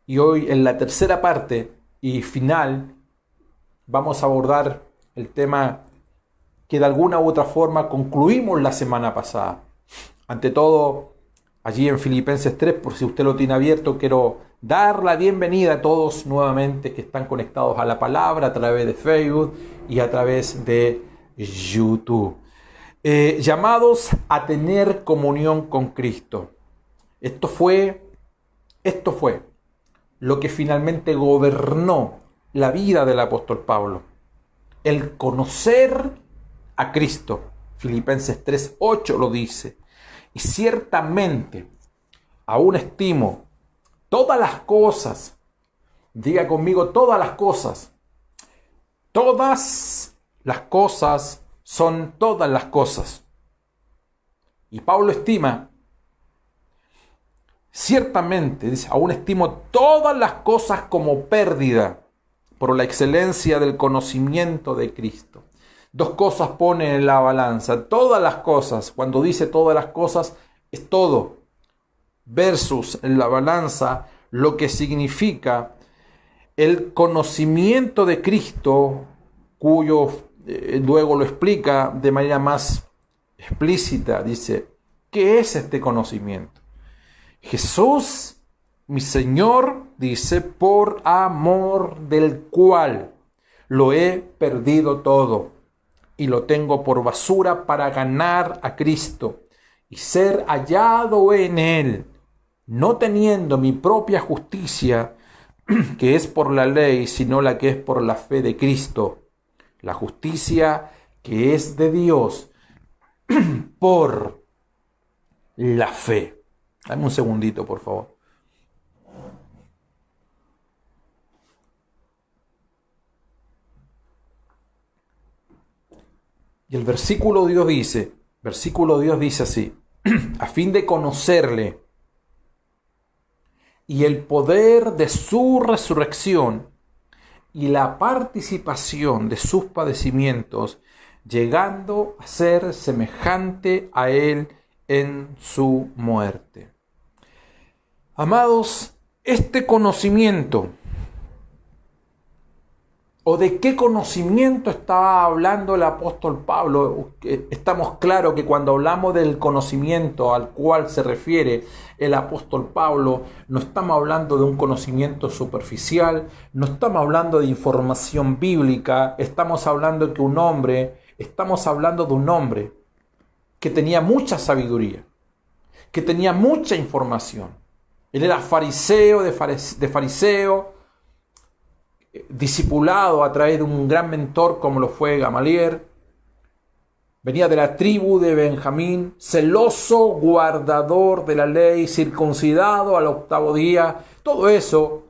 Y hoy en la tercera parte y final vamos a abordar el tema que de alguna u otra forma concluimos la semana pasada. Ante todo, allí en Filipenses 3, por si usted lo tiene abierto, quiero dar la bienvenida a todos nuevamente que están conectados a la palabra a través de Facebook y a través de YouTube. Llamados a tener comunión con Cristo. Esto fue lo que finalmente gobernó la vida del apóstol Pablo. El conocer a Cristo. Filipenses 3:8 lo dice. Y ciertamente, aún estimo todas las cosas, diga conmigo todas las cosas son todas las cosas. Y Pablo estima, ciertamente, dice, aún estimo todas las cosas como pérdida por la excelencia del conocimiento de Cristo. Dos cosas pone en la balanza, todas las cosas, cuando dice todas las cosas, es todo, versus en la balanza lo que significa el conocimiento de Cristo, cuyo luego lo explica de manera más explícita, dice, ¿qué es este conocimiento? Jesús, mi Señor, dice, por amor del cual lo he perdido todo y lo tengo por basura para ganar a Cristo y ser hallado en Él, no teniendo mi propia justicia, que es por la ley, sino la que es por la fe de Cristo, la justicia que es de Dios por la fe. Dame un segundito, por favor. Y el versículo Dios dice así, a fin de conocerle y el poder de su resurrección y la participación de sus padecimientos, llegando a ser semejante a él en su muerte. Amados, este conocimiento, ¿o de qué conocimiento estaba hablando el apóstol Pablo? Estamos claros que cuando hablamos del conocimiento al cual se refiere el apóstol Pablo, no estamos hablando de un conocimiento superficial, no estamos hablando de información bíblica, estamos hablando de un hombre que tenía mucha sabiduría, que tenía mucha información. Él era fariseo de fariseo, discipulado a través de un gran mentor como lo fue Gamaliel, venía de la tribu de Benjamín, celoso guardador de la ley, circuncidado al 8º día. Todo eso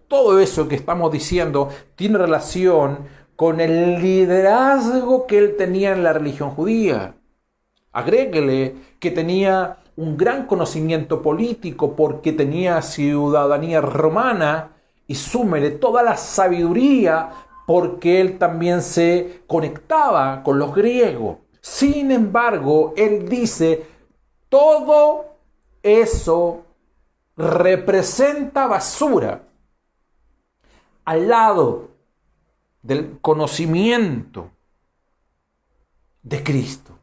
que estamos diciendo tiene relación con el liderazgo que él tenía en la religión judía. Agréguele que tenía un gran conocimiento político porque tenía ciudadanía romana, y súmele toda la sabiduría porque él también se conectaba con los griegos. Sin embargo, él dice, todo eso representa basura al lado del conocimiento de Cristo.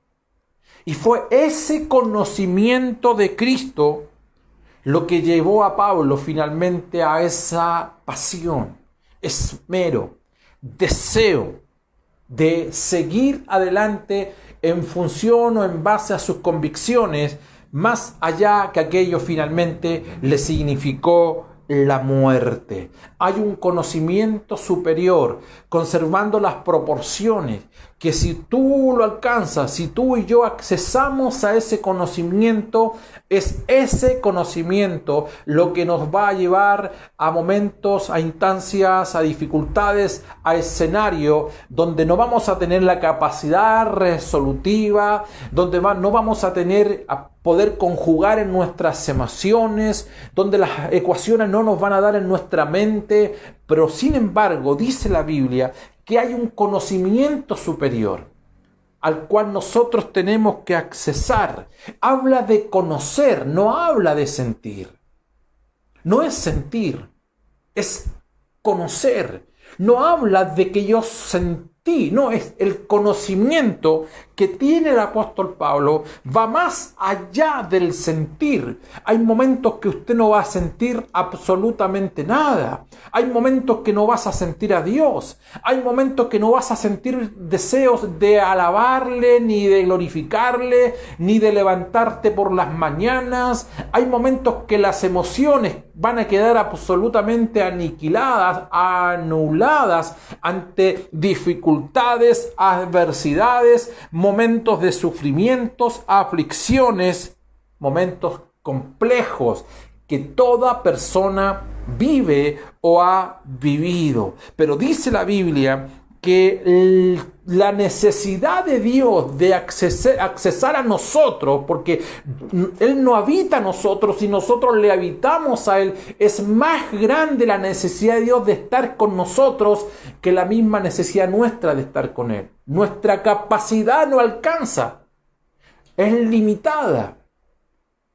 Y fue ese conocimiento de Cristo lo que llevó a Pablo finalmente a esa pasión, esmero, deseo de seguir adelante en función o en base a sus convicciones, más allá que aquello finalmente le significó la muerte. Hay un conocimiento superior, conservando las proporciones, que si tú lo alcanzas, si tú y yo accesamos a ese conocimiento, es ese conocimiento lo que nos va a llevar a momentos, a instancias, a dificultades, a escenario donde no vamos a tener la capacidad resolutiva, donde no vamos a tener a poder conjugar en nuestras emociones, donde las ecuaciones no nos van a dar en nuestra mente, pero sin embargo dice la Biblia que hay un conocimiento superior al cual nosotros tenemos que accesar. Habla de conocer, no habla de sentir. No es sentir, es conocer. No habla de que yo sentí, no, es el conocimiento que tiene el apóstol Pablo, va más allá del sentir. Hay momentos que usted no va a sentir absolutamente nada. Hay momentos que no vas a sentir a Dios. Hay momentos que no vas a sentir deseos de alabarle, ni de glorificarle, ni de levantarte por las mañanas. Hay momentos que las emociones van a quedar absolutamente aniquiladas, anuladas ante dificultades, adversidades, momentos de sufrimientos, aflicciones, momentos complejos que toda persona vive o ha vivido. Pero dice la Biblia que la necesidad de Dios de accesar a nosotros, porque Él no habita a nosotros y nosotros le habitamos a Él, es más grande la necesidad de Dios de estar con nosotros que la misma necesidad nuestra de estar con Él. Nuestra capacidad no alcanza, es limitada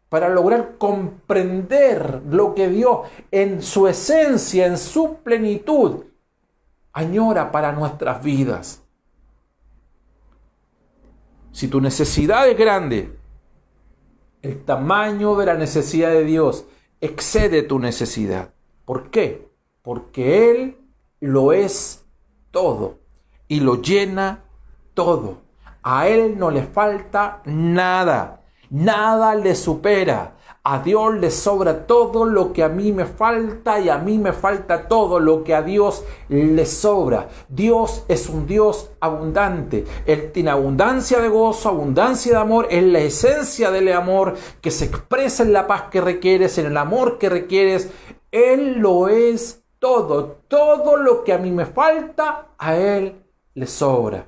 para lograr comprender lo que Dios en su esencia, en su plenitud, añora para nuestras vidas. Si tu necesidad es grande, el tamaño de la necesidad de Dios excede tu necesidad. ¿Por qué? Porque Él lo es todo y lo llena todo. A Él no le falta nada, nada le supera. A Dios le sobra todo lo que a mí me falta y a mí me falta todo lo que a Dios le sobra. Dios es un Dios abundante. Él tiene abundancia de gozo, abundancia de amor. Es la esencia del amor que se expresa en la paz que requieres, en el amor que requieres. Él lo es todo. Todo lo que a mí me falta, a Él le sobra.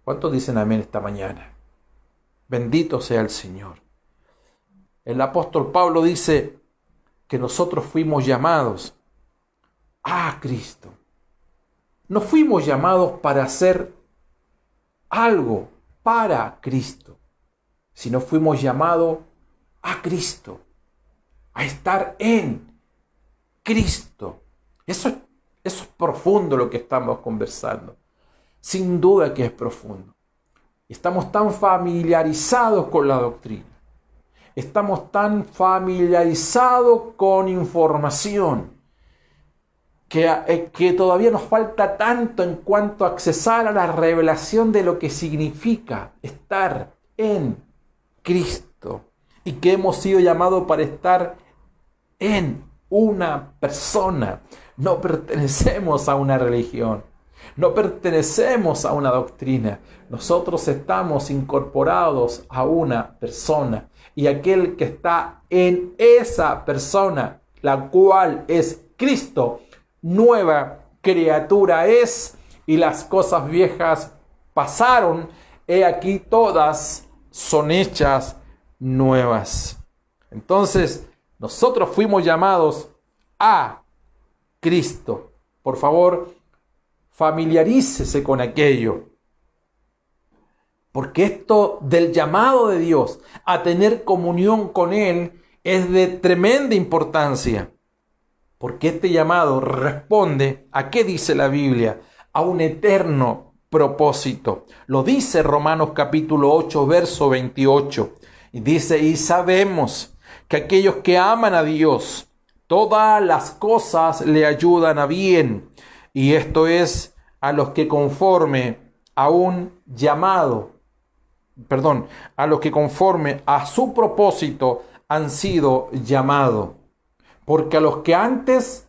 ¿Cuántos dicen amén esta mañana? Bendito sea el Señor. El apóstol Pablo dice que nosotros fuimos llamados a Cristo. No fuimos llamados para hacer algo para Cristo, sino fuimos llamados a Cristo, a estar en Cristo. Eso es profundo lo que estamos conversando. Sin duda que es profundo. Estamos tan familiarizados con la doctrina. Estamos tan familiarizados con información que todavía nos falta tanto en cuanto a accesar a la revelación de lo que significa estar en Cristo y que hemos sido llamados para estar en una persona. No pertenecemos a una religión. No pertenecemos a una doctrina. Nosotros estamos incorporados a una persona. Y aquel que está en esa persona, la cual es Cristo, nueva criatura es, y las cosas viejas pasaron, he aquí todas son hechas nuevas. Entonces, nosotros fuimos llamados a Cristo. Por favor, familiarícese con aquello. Porque esto del llamado de Dios a tener comunión con Él es de tremenda importancia. Porque este llamado responde a ¿qué dice la Biblia? A un eterno propósito. Lo dice Romanos capítulo 8, verso 28. Y dice, y sabemos que aquellos que aman a Dios, todas las cosas le ayudan a bien. Y esto es a los que conforme a los que conforme a su propósito han sido llamados. Porque a los que antes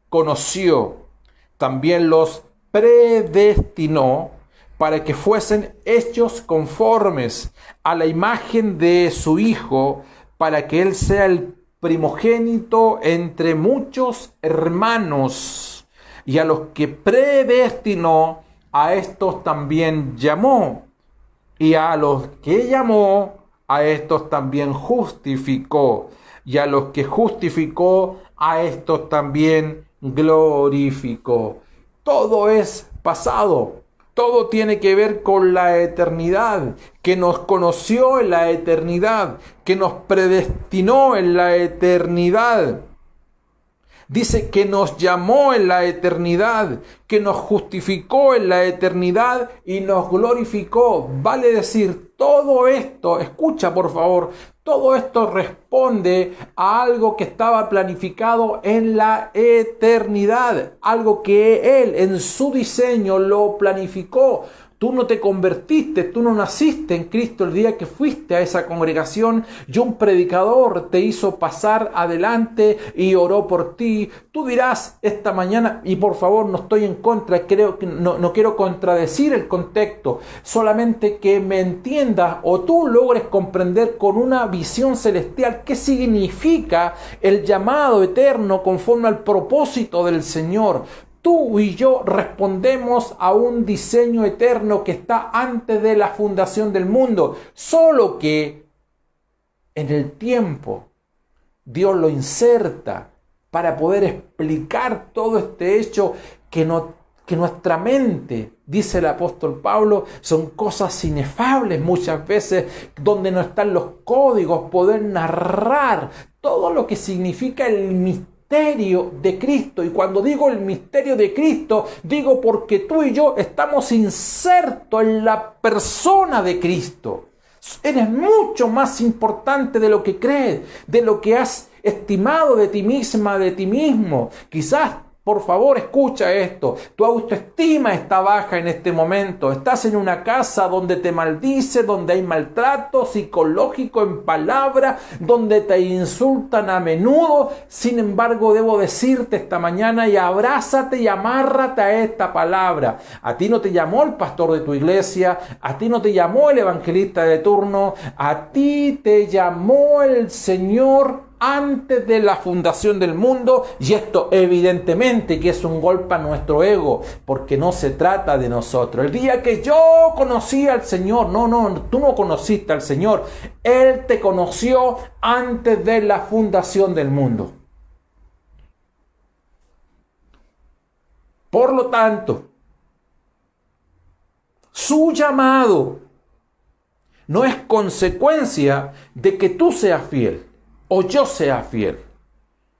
conoció, también los predestinó para que fuesen hechos conformes a la imagen de su Hijo, para que Él sea el primogénito entre muchos hermanos. Y a los que predestinó, a estos también llamó. Y a los que llamó, a estos también justificó. Y a los que justificó, a estos también glorificó. Todo es pasado. Todo tiene que ver con la eternidad, que nos conoció en la eternidad, que nos predestinó en la eternidad. Dice que nos llamó en la eternidad, que nos justificó en la eternidad y nos glorificó. Vale decir, todo esto, escucha por favor, todo esto responde a algo que estaba planificado en la eternidad, algo que Él en su diseño lo planificó. Tú no te convertiste, tú no naciste en Cristo el día que fuiste a esa congregación y un predicador te hizo pasar adelante y oró por ti. Tú dirás esta mañana, y por favor no estoy en contra, creo que no quiero contradecir el contexto, solamente que me entiendas o tú logres comprender con una visión celestial qué significa el llamado eterno conforme al propósito del Señor. Tú y yo respondemos a un diseño eterno que está antes de la fundación del mundo, solo que en el tiempo Dios lo inserta para poder explicar todo este hecho que nuestra mente, dice el apóstol Pablo, son cosas inefables muchas veces, donde no están los códigos, poder narrar todo lo que significa el misterio de Cristo. Y cuando digo el misterio de Cristo, digo porque tú y yo estamos insertos en la persona de Cristo. Eres mucho más importante de lo que crees, de lo que has estimado de ti misma, de ti mismo. Quizás, por favor, escucha esto. Tu autoestima está baja en este momento. Estás en una casa donde te maldice, donde hay maltrato psicológico en palabra, donde te insultan a menudo. Sin embargo, debo decirte esta mañana y abrázate y amárrate a esta palabra. A ti no te llamó el pastor de tu iglesia, a ti no te llamó el evangelista de turno, a ti te llamó el Señor antes de la fundación del mundo, y esto evidentemente que es un golpe a nuestro ego, porque no se trata de nosotros. El día que yo conocí al Señor, tú no conociste al Señor, Él te conoció antes de la fundación del mundo. Por lo tanto, su llamado no es consecuencia de que tú seas fiel o yo sea fiel,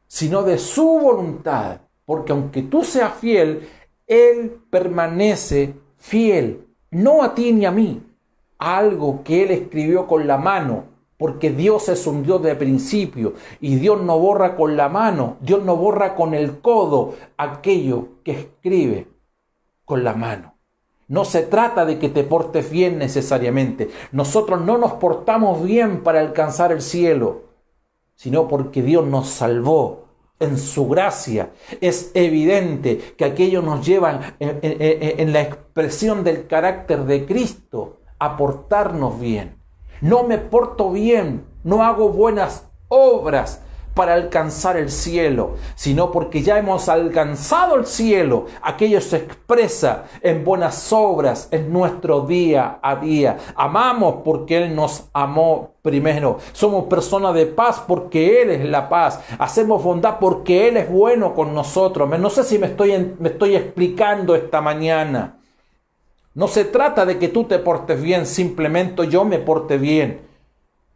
sino de su voluntad, porque aunque tú seas fiel, Él permanece fiel, no a ti ni a mí, a algo que Él escribió con la mano, porque Dios es un Dios de principio, y Dios no borra con la mano, Dios no borra con el codo aquello que escribe con la mano. No se trata de que te portes bien necesariamente, nosotros no nos portamos bien para alcanzar el cielo, sino porque Dios nos salvó en su gracia. Es evidente que aquello nos lleva en la expresión del carácter de Cristo a portarnos bien. No me porto bien, no hago buenas obras para alcanzar el cielo, sino porque ya hemos alcanzado el cielo. Aquello se expresa en buenas obras en nuestro día a día. Amamos porque Él nos amó primero. Somos personas de paz porque Él es la paz. Hacemos bondad porque Él es bueno con nosotros. No sé si me estoy explicando esta mañana. No se trata de que tú te portes bien, simplemente yo me porte bien.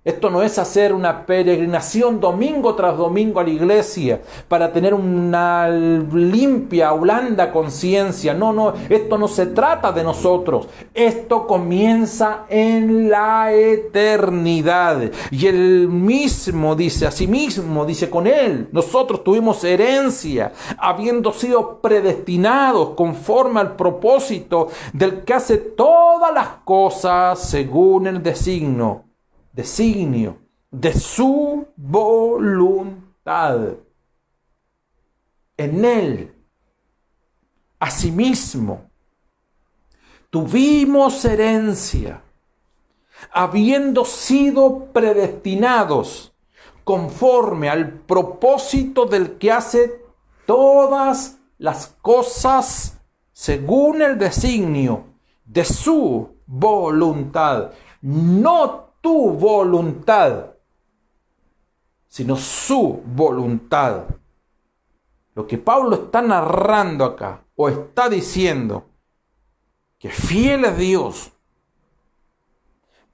Esto no es hacer una peregrinación domingo tras domingo a la iglesia para tener una limpia, blanda conciencia. No, esto no se trata de nosotros. Esto comienza en la eternidad. Y Él mismo dice, asimismo, dice con Él, nosotros tuvimos herencia, habiendo sido predestinados conforme al propósito del que hace todas las cosas según el designio de su voluntad. En Él, asimismo, tuvimos herencia, habiendo sido predestinados conforme al propósito del que hace todas las cosas según el designio de su voluntad. No tu voluntad, sino su voluntad. Lo que Pablo está narrando acá, o está diciendo, que fiel es Dios,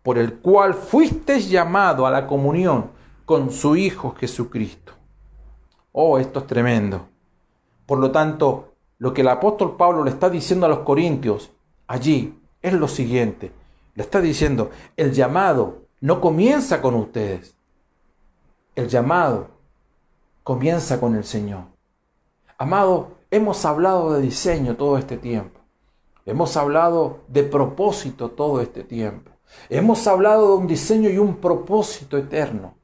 por el cual fuiste llamado a la comunión con su Hijo Jesucristo. Oh, esto es tremendo. Por lo tanto, lo que el apóstol Pablo le está diciendo a los corintios allí es lo siguiente. Le está diciendo, el llamado no comienza con ustedes. El llamado comienza con el Señor. Amado, hemos hablado de diseño todo este tiempo. Hemos hablado de propósito todo este tiempo. Hemos hablado de un diseño y un propósito eterno.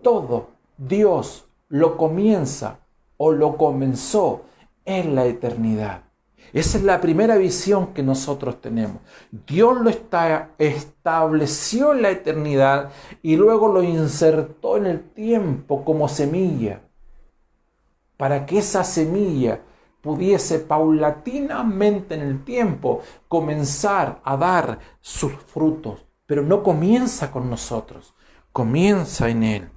Todo Dios lo comienza o lo comenzó en la eternidad. Esa es la primera visión que nosotros tenemos. Dios lo estableció en la eternidad y luego lo insertó en el tiempo como semilla, para que esa semilla pudiese paulatinamente en el tiempo comenzar a dar sus frutos. Pero no comienza con nosotros, comienza en Él.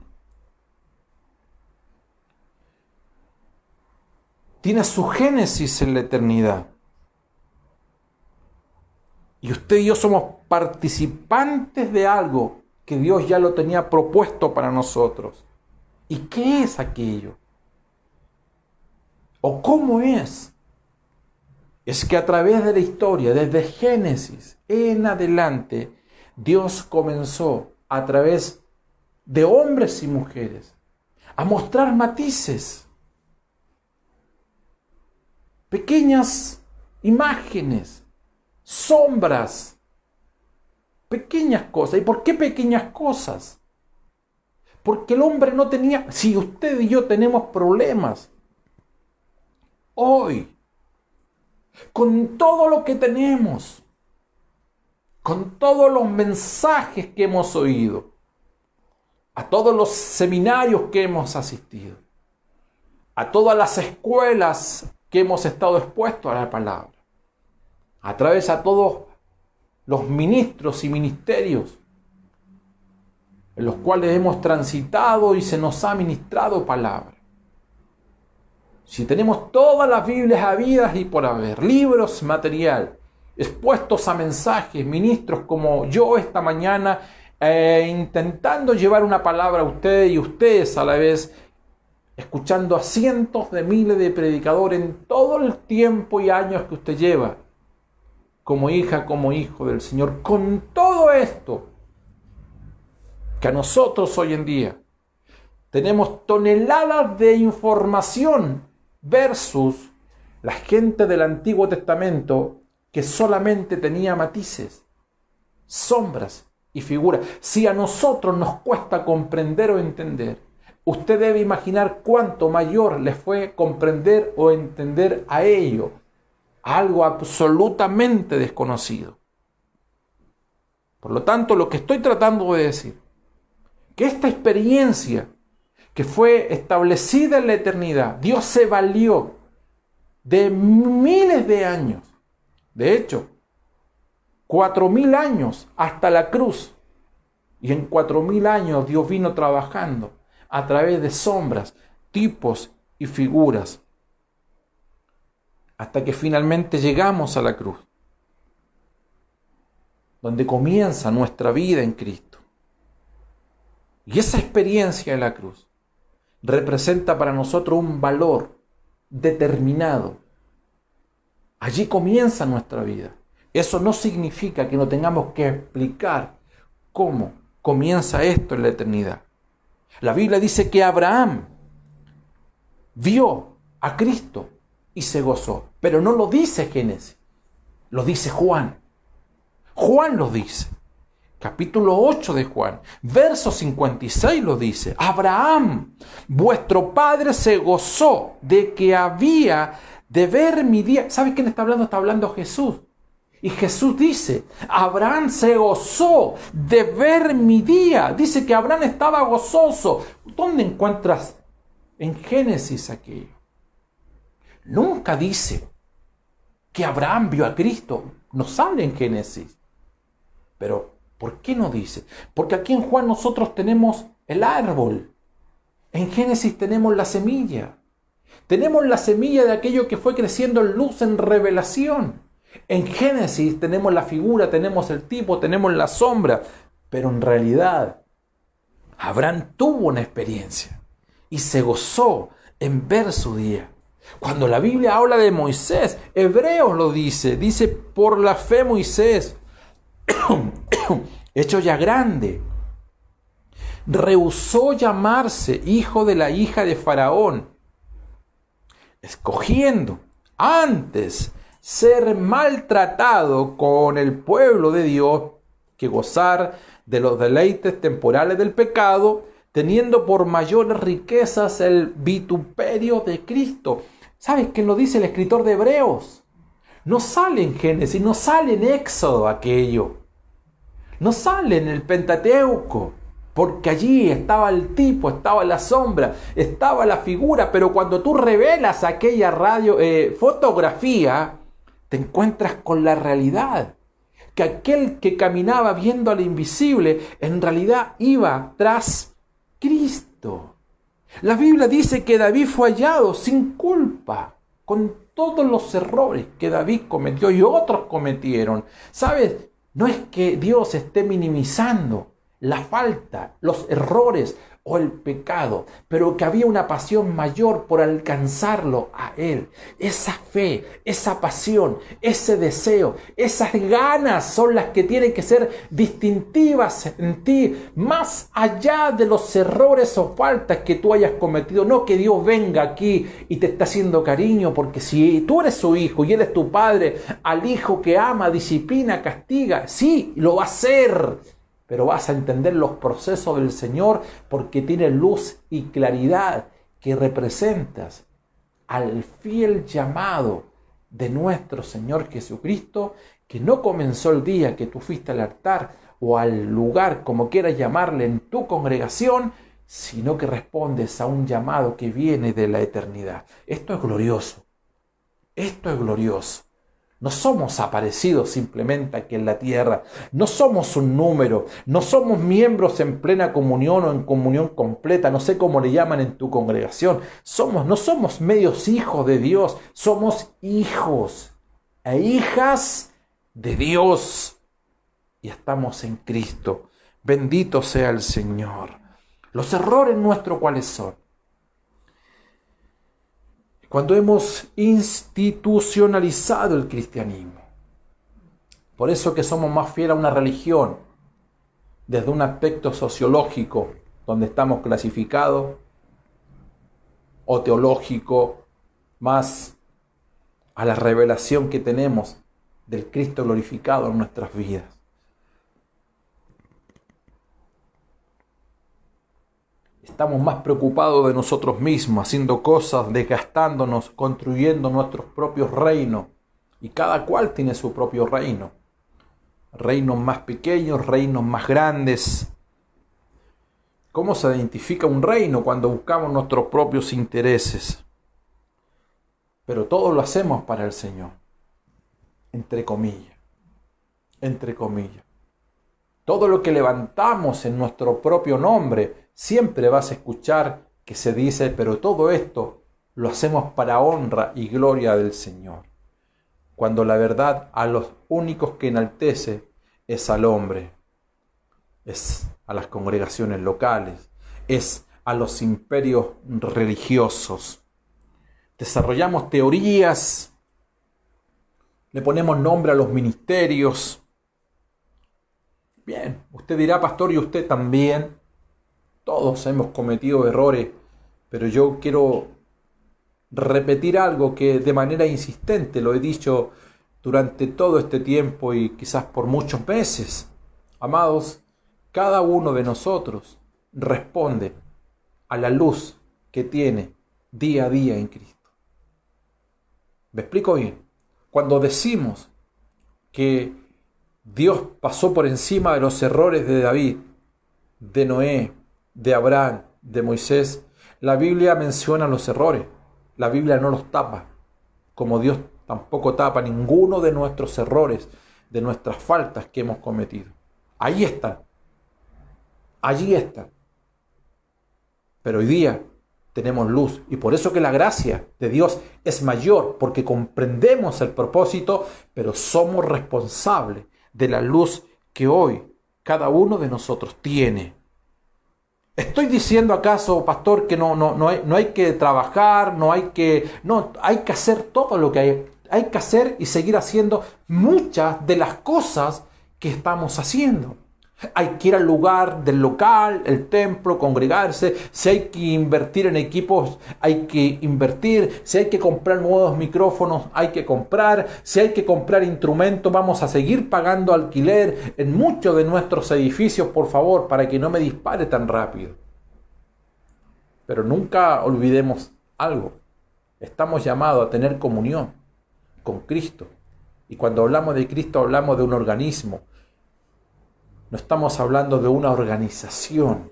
Tiene su génesis en la eternidad. Y usted y yo somos participantes de algo que Dios ya lo tenía propuesto para nosotros. ¿Y qué es aquello? ¿O cómo es? Es que a través de la historia, desde Génesis en adelante, Dios comenzó a través de hombres y mujeres a mostrar matices, pequeñas imágenes, sombras, pequeñas cosas. ¿Y por qué pequeñas cosas? Porque el hombre no tenía, si usted y yo tenemos problemas, hoy, con todo lo que tenemos, con todos los mensajes que hemos oído, a todos los seminarios que hemos asistido, a todas las escuelas que hemos estado expuestos a la palabra, a través a todos los ministros y ministerios en los cuales hemos transitado y se nos ha ministrado palabra. Si tenemos todas las Biblias habidas y por haber, libros, material, expuestos a mensajes, ministros como yo esta mañana, intentando llevar una palabra a ustedes y ustedes a la vez, escuchando a cientos de miles de predicadores en todo el tiempo y años que usted lleva, como hija, como hijo del Señor, con todo esto, que a nosotros hoy en día tenemos toneladas de información versus la gente del Antiguo Testamento que solamente tenía matices, sombras y figuras. Si a nosotros nos cuesta comprender o entender, usted debe imaginar cuánto mayor les fue comprender o entender a ello, algo absolutamente desconocido. Por lo tanto, lo que estoy tratando de decir, que esta experiencia que fue establecida en la eternidad, Dios se valió de miles de años, de hecho, 4.000 años hasta la cruz, y en 4.000 años Dios vino trabajando a través de sombras, tipos y figuras, hasta que finalmente llegamos a la cruz, donde comienza nuestra vida en Cristo. Y esa experiencia de la cruz representa para nosotros un valor determinado. Allí comienza nuestra vida. Eso no significa que no tengamos que explicar cómo comienza esto en la eternidad. La Biblia dice que Abraham vio a Cristo y se gozó, pero no lo dice Génesis, lo dice Juan. Juan lo dice. Capítulo 8 de Juan, verso 56 lo dice. Abraham, vuestro padre, se gozó de que había de ver mi día. ¿Sabe quién está hablando? Está hablando Jesús. Y Jesús dice, Abraham se gozó de ver mi día. Dice que Abraham estaba gozoso. ¿Dónde encuentras en Génesis aquello? Nunca dice que Abraham vio a Cristo. No sale en Génesis. Pero ¿por qué no dice? Porque aquí en Juan nosotros tenemos el árbol. En Génesis tenemos la semilla. Tenemos la semilla de aquello que fue creciendo en luz, en revelación. En Génesis tenemos la figura, tenemos el tipo, tenemos la sombra. Pero en realidad, Abraham tuvo una experiencia y se gozó en ver su día. Cuando la Biblia habla de Moisés, Hebreos lo dice por la fe Moisés, hecho ya grande, rehusó llamarse hijo de la hija de Faraón, escogiendo antes ser maltratado con el pueblo de Dios que gozar de los deleites temporales del pecado, teniendo por mayores riquezas el vituperio de Cristo. ¿Sabes qué lo dice el escritor de Hebreos? No sale en Génesis, no sale en Éxodo aquello. No sale en el Pentateuco, porque allí estaba el tipo, estaba la sombra, estaba la figura, pero cuando tú revelas aquella fotografía, te encuentras con la realidad, que aquel que caminaba viendo al invisible, en realidad iba tras Cristo. La Biblia dice que David fue hallado sin culpa, con todos los errores que David cometió y otros cometieron. ¿Sabes? No es que Dios esté minimizando la falta, los errores o el pecado, pero que había una pasión mayor por alcanzarlo a Él. Esa fe, esa pasión, ese deseo, esas ganas son las que tienen que ser distintivas en ti, más allá de los errores o faltas que tú hayas cometido. No que Dios venga aquí y te está haciendo cariño, porque si tú eres su hijo y Él es tu padre, al hijo que ama, disciplina, castiga, sí, lo va a hacer. Pero vas a entender los procesos del Señor porque tiene luz y claridad que representas al fiel llamado de nuestro Señor Jesucristo, que no comenzó el día que tú fuiste al altar o al lugar, como quieras llamarle, en tu congregación, sino que respondes a un llamado que viene de la eternidad. Esto es glorioso. Esto es glorioso. No somos aparecidos simplemente aquí en la tierra, no somos un número, no somos miembros en plena comunión o en comunión completa, no sé cómo le llaman en tu congregación. No somos medios hijos de Dios, somos hijos e hijas de Dios y estamos en Cristo. Bendito sea el Señor. Los errores nuestros, ¿cuáles son? Cuando hemos institucionalizado el cristianismo. Por eso que somos más fieles a una religión, desde un aspecto sociológico, donde estamos clasificados, o teológico, más a la revelación que tenemos del Cristo glorificado en nuestras vidas. Estamos más preocupados de nosotros mismos, haciendo cosas, desgastándonos, construyendo nuestros propios reinos. Y cada cual tiene su propio reino. Reinos más pequeños, reinos más grandes. ¿Cómo se identifica un reino cuando buscamos nuestros propios intereses? Pero todo lo hacemos para el Señor. Entre comillas. Entre comillas. Todo lo que levantamos en nuestro propio nombre, siempre vas a escuchar que se dice, pero todo esto lo hacemos para honra y gloria del Señor. Cuando la verdad a los únicos que enaltece es al hombre, es a las congregaciones locales, es a los imperios religiosos. Desarrollamos teorías, le ponemos nombre a los ministerios. Bien, usted dirá, pastor, y usted también. Todos hemos cometido errores, pero yo quiero repetir algo que de manera insistente lo he dicho durante todo este tiempo y quizás por muchos meses. Amados, cada uno de nosotros responde a la luz que tiene día a día en Cristo. ¿Me explico bien? Cuando decimos que Dios pasó por encima de los errores de David, de Noé, de Abraham, de Moisés, la Biblia menciona los errores. La Biblia no los tapa, como Dios tampoco tapa ninguno de nuestros errores, de nuestras faltas que hemos cometido. Ahí están. Allí están. Pero hoy día tenemos luz y por eso que la gracia de Dios es mayor, porque comprendemos el propósito, pero somos responsables de la luz que hoy cada uno de nosotros tiene. ¿Estoy diciendo acaso, pastor, que no hay que trabajar, hay que hacer todo lo que hay que hacer y seguir haciendo muchas de las cosas que estamos haciendo? Hay que ir al lugar del local, el templo, congregarse. Si hay que invertir en equipos, hay que invertir. Si hay que comprar nuevos micrófonos, hay que comprar. Si hay que comprar instrumentos, vamos a seguir pagando alquiler en muchos de nuestros edificios, por favor, para que no me dispare tan rápido. Pero nunca olvidemos algo. Estamos llamados a tener comunión con Cristo. Y cuando hablamos de Cristo, hablamos de un organismo. No estamos hablando de una organización,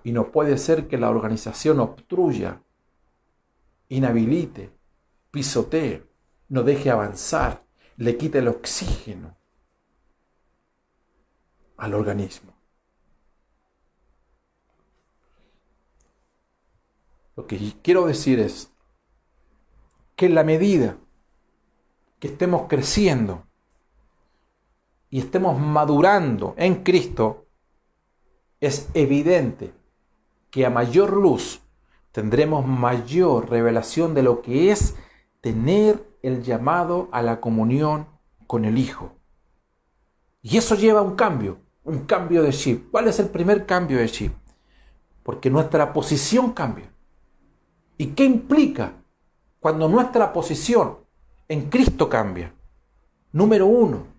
y no puede ser que la organización obstruya, inhabilite, pisotee, no deje avanzar, le quite el oxígeno al organismo. Lo que quiero decir es que en la medida que estemos creciendo y estemos madurando en Cristo, es evidente que a mayor luz tendremos mayor revelación de lo que es tener el llamado a la comunión con el Hijo. Y eso lleva a un cambio de chip. ¿Cuál es el primer cambio de chip? Porque nuestra posición cambia. ¿Y qué implica cuando nuestra posición en Cristo cambia? Número 1.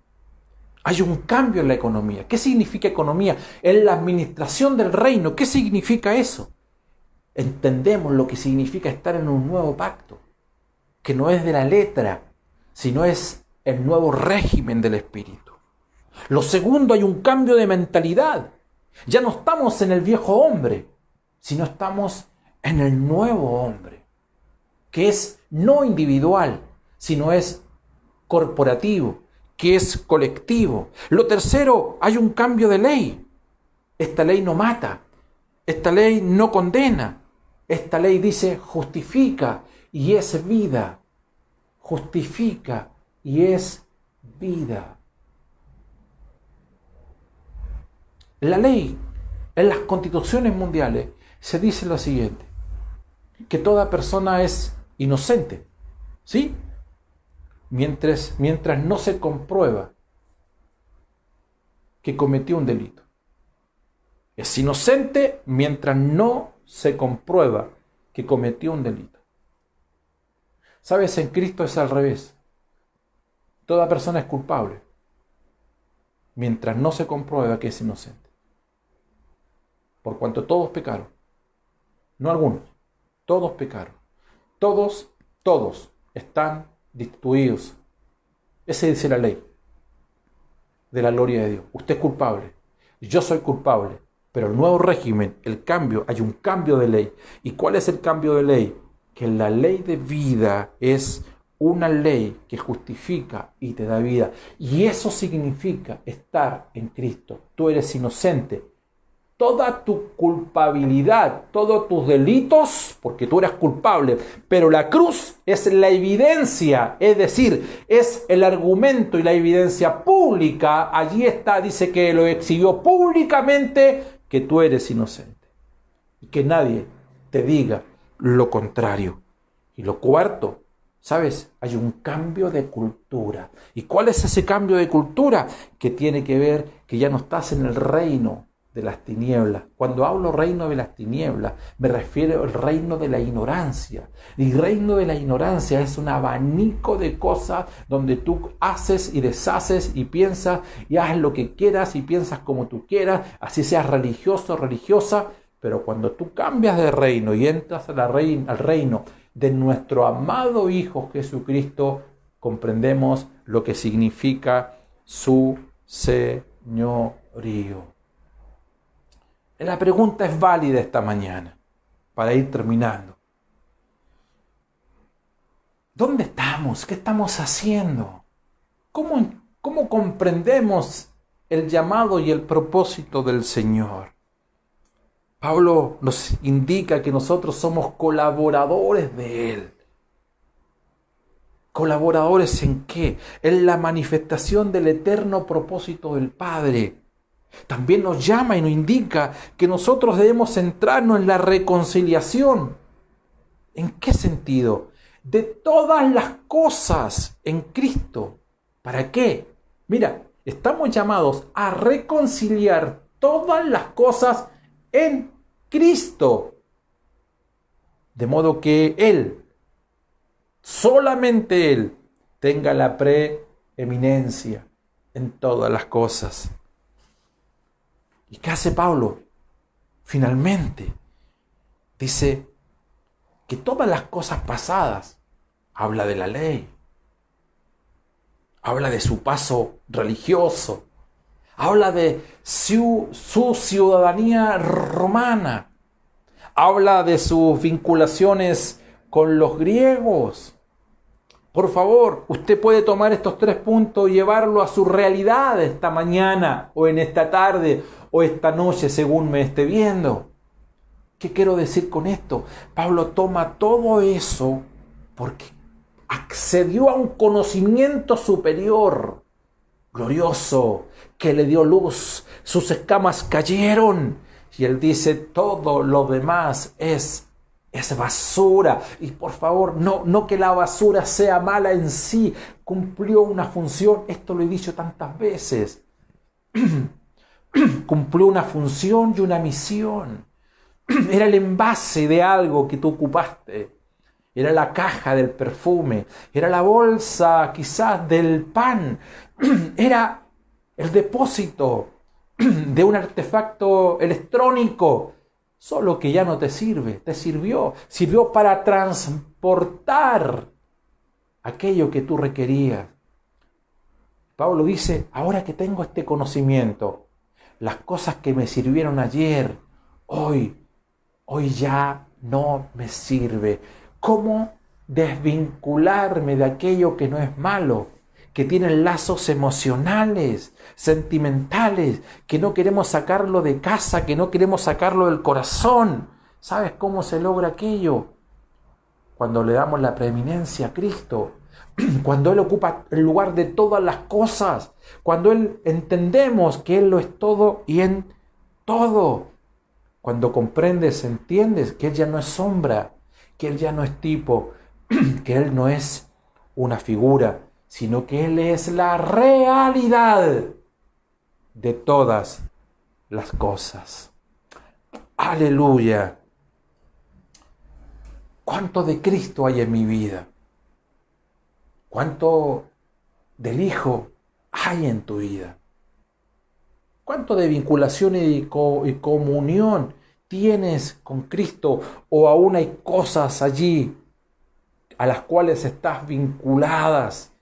Hay un cambio en la economía. ¿Qué significa economía? En la administración del reino. ¿Qué significa eso? Entendemos lo que significa estar en un nuevo pacto, que no es de la letra, sino es el nuevo régimen del Espíritu. Lo segundo, hay un cambio de mentalidad. Ya no estamos en el viejo hombre, sino estamos en el nuevo hombre, que es no individual, sino es corporativo, que es colectivo. Lo tercero, hay un cambio de ley. Esta ley no mata, esta ley no condena, esta ley dice justifica y es vida. Justifica y es vida. La ley, en las constituciones mundiales, se dice lo siguiente, que toda persona es inocente, ¿sí? Mientras no se comprueba que cometió un delito. Es inocente mientras no se comprueba que cometió un delito. ¿Sabes? En Cristo es al revés. Toda persona es culpable mientras no se comprueba que es inocente. Por cuanto todos pecaron. No algunos. Todos pecaron. Todos están destituidos. Esa dice la ley de la gloria de Dios. Usted es culpable. Yo soy culpable. Pero el nuevo régimen, el cambio, hay un cambio de ley. ¿Y cuál es el cambio de ley? Que la ley de vida es una ley que justifica y te da vida. Y eso significa estar en Cristo. Tú eres inocente. Toda tu culpabilidad, todos tus delitos, porque tú eres culpable, pero la cruz es la evidencia, es decir, es el argumento y la evidencia pública. Allí está, dice que lo exhibió públicamente, que tú eres inocente. Y que nadie te diga lo contrario. Y lo cuarto, ¿sabes? Hay un cambio de cultura. ¿Y cuál es ese cambio de cultura? Que tiene que ver que ya no estás en el reino de las tinieblas. Cuando hablo reino de las tinieblas, me refiero al reino de la ignorancia. El reino de la ignorancia es un abanico de cosas donde tú haces y deshaces y piensas y haces lo que quieras y piensas como tú quieras, así seas religioso o religiosa, pero cuando tú cambias de reino y entras al reino de nuestro amado Hijo Jesucristo, comprendemos lo que significa su señorío. La pregunta es válida esta mañana, para ir terminando. ¿Dónde estamos? ¿Qué estamos haciendo? ¿Cómo comprendemos el llamado y el propósito del Señor? Pablo nos indica que nosotros somos colaboradores de Él. ¿Colaboradores en qué? En la manifestación del eterno propósito del Padre. También nos llama y nos indica que nosotros debemos centrarnos en la reconciliación. ¿En qué sentido? De todas las cosas en Cristo. ¿Para qué? Mira, estamos llamados a reconciliar todas las cosas en Cristo. De modo que Él, solamente Él, tenga la preeminencia en todas las cosas. ¿Y qué hace Pablo? Finalmente, dice que todas las cosas pasadas, habla de la ley, habla de su paso religioso, habla de su ciudadanía romana, habla de sus vinculaciones con los griegos. Por favor, usted puede tomar estos 3 puntos y llevarlo a su realidad esta mañana, o en esta tarde, o esta noche, según me esté viendo. ¿Qué quiero decir con esto? Pablo toma todo eso porque accedió a un conocimiento superior, glorioso, que le dio luz. Sus escamas cayeron. Y él dice, todo lo demás es basura. Y por favor, no que la basura sea mala en sí. Cumplió una función. Esto lo he dicho tantas veces. Cumplió una función y una misión. Era el envase de algo que tú ocupaste. Era la caja del perfume. Era la bolsa quizás del pan. Era el depósito de un artefacto electrónico. Solo que ya no te sirve. Te sirvió. Sirvió para transportar aquello que tú requerías. Pablo dice, ahora que tengo este conocimiento, las cosas que me sirvieron ayer, hoy ya no me sirve. ¿Cómo desvincularme de aquello que no es malo, que tiene lazos emocionales, sentimentales, que no queremos sacarlo de casa, que no queremos sacarlo del corazón? ¿Sabes cómo se logra aquello? Cuando le damos la preeminencia a Cristo, cuando Él ocupa el lugar de todas las cosas, cuando entendemos que Él lo es todo y en todo. Cuando comprendes, entiendes que Él ya no es sombra, que Él ya no es tipo, que Él no es una figura, sino que Él es la realidad de todas las cosas. ¡Aleluya! ¿Cuánto de Cristo hay en mi vida? ¿Cuánto del Hijo hay en tu vida? ¿Cuánto de vinculación y comunión tienes con Cristo? ¿O aún hay cosas allí a las cuales estás vinculadas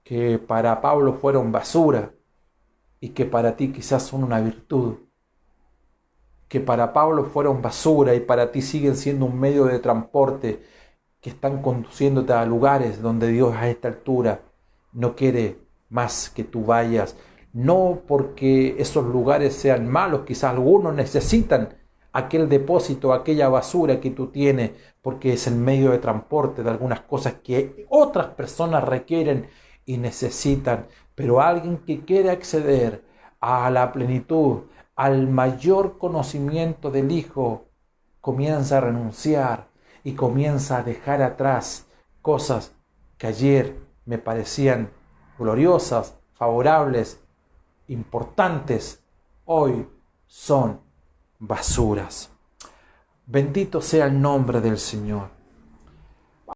que para Pablo fueron basura y que para ti quizás son una virtud? Que para Pablo fueron basura y para ti siguen siendo un medio de transporte que están conduciéndote a lugares donde Dios a esta altura no quiere más que tú vayas. No porque esos lugares sean malos, quizás algunos necesitan aquel depósito, aquella basura que tú tienes, porque es el medio de transporte de algunas cosas que otras personas requieren y necesitan. Pero alguien que quiere acceder a la plenitud, al mayor conocimiento del Hijo, comienza a renunciar y comienza a dejar atrás cosas que ayer me parecían gloriosas, favorables, importantes, hoy son basuras. Bendito sea el nombre del Señor.